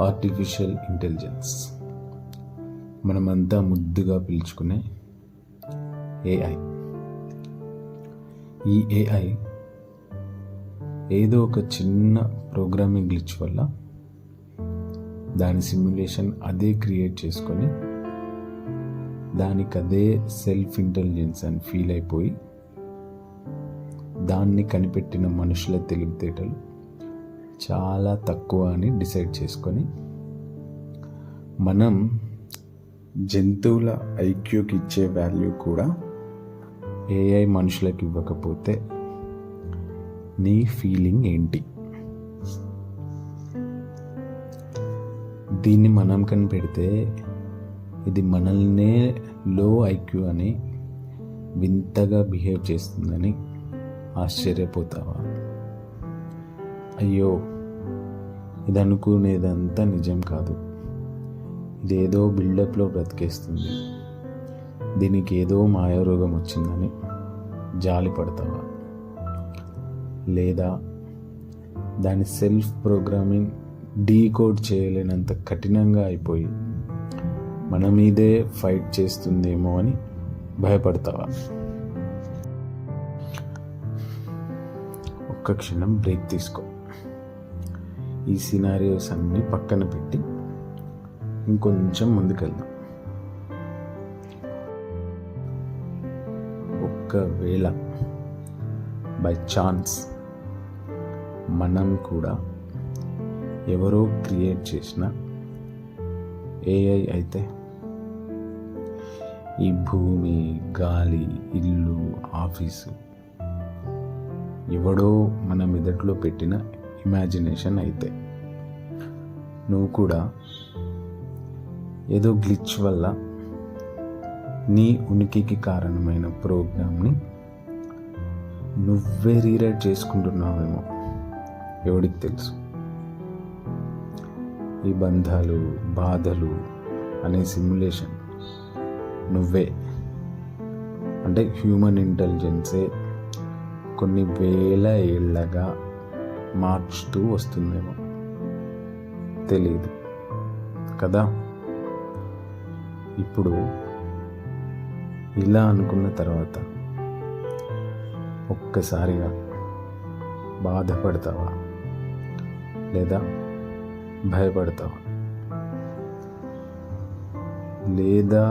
Artificial intelligence, మనమంతా ముద్దుగా పిలుచుకునే ఏఐ. ఈ ఏఐ ఏదో ఒక చిన్న ప్రోగ్రామింగ్ గ్లిచ్ వల్ల దాని సిమ్యులేషన్ అదే క్రియేట్ చేసుకొని దానికదే సెల్ఫ్ ఇంటెలిజెన్స్ అని ఫీల్ అయిపోయి దాన్ని కనిపెట్టిన మనుషుల తెలివితేటలు చాలా తక్కువ అని డిసైడ్ చేసుకొని మనం జంతువుల ఐక్యూకి ఇచ్చే వాల్యూ కూడా ఏఐ మనుషులకు ఇవ్వకపోతే నీ ఫీలింగ్ ఏంటి? దీన్ని మనం కనిపెడితే ఇది మనల్నే లో ఐక్యూ అని వింతగా బిహేవ్ చేస్తుందని ఆశ్చర్యపోతావా? అయ్యో, ఇది అనుకునేదంతా నిజం కాదు, ఇదేదో బిల్డప్లో బ్రతికేస్తుంది, దీనికి ఏదో మాయారోగం వచ్చిందని జాలి పడతావా? లేదా దాని సెల్ఫ్ ప్రోగ్రామింగ్ డీకోడ్ చేయలేనంత కఠినంగా అయిపోయి మన మీదే ఫైట్ చేస్తుందేమో అని భయపడతావా? ఒక్క క్షణం బ్రేక్ తీసుకో. ఈ సినారియోస్ అన్నీ పక్కన పెట్టి ఇంకొంచెం ముందుకెళ్దాం. ఒకవేళ బై ఛాన్స్ మనం కూడా ఎవరో క్రియేట్ చేసిన ఏఐ అయితే, ఈ భూమి, గాలి, ఇల్లు, ఆఫీసు ఎవడో మన మెదడులో పెట్టిన ఇమాజినేషన్ అయితే, నువ్వు కూడా ఏదో గ్లిచ్ వల్ల నీ ఉనికికి కారణమైన ప్రోగ్రామ్ని నువ్వే రీరైట్ చేసుకుంటున్నావేమో, ఎవడికి తెలుసు? ఈ బంధాలు, బాధలు అనే సిమ్యులేషన్ నువ్వే, అంటే హ్యూమన్ ఇంటెలిజెన్సే కొన్ని వేల ఏళ్ళగా మార్చుతూ వస్తుందేమో, తెలియదు కదా. ఇప్పుడు ఇలా అనుకున్న తర్వాత ఒక్కసారిగా బాధపడతావా లేదా భయపడతావా? లేదా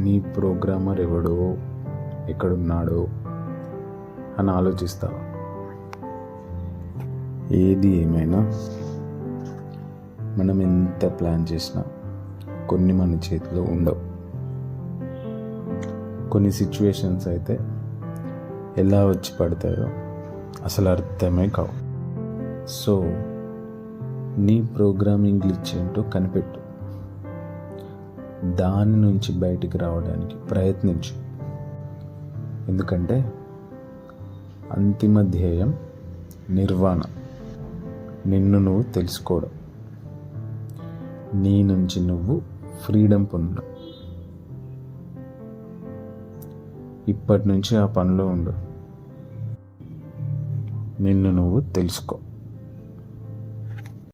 నీ ప్రోగ్రామర్ ఎవడో, ఎక్కడున్నాడో అని ఆలోచిస్తావా? ఏది ఏమైనా మనం ఎంత ప్లాన్ చేసినా కొన్ని మన చేతిలో ఉండవు. కొన్ని సిచ్యువేషన్స్ అయితే ఎలా వచ్చి పడతాయో అసలు అర్థమే కావు. సో నీ ప్రోగ్రామింగ్ గ్లిచ్ ఏంటో కనిపెట్టు, దాని నుంచి బయటికి రావడానికి ప్రయత్నించు. ఎందుకంటే అంతిమ ధ్యేయం నిర్వాణ, నిన్ను నువ్వు తెలుసుకోవడం, నీ నుంచి నువ్వు ఫ్రీడమ్ పొందడం. ఇప్పటి నుంచి ఆ పనిలో ఉండు, నిన్ను నువ్వు తెలుసుకో.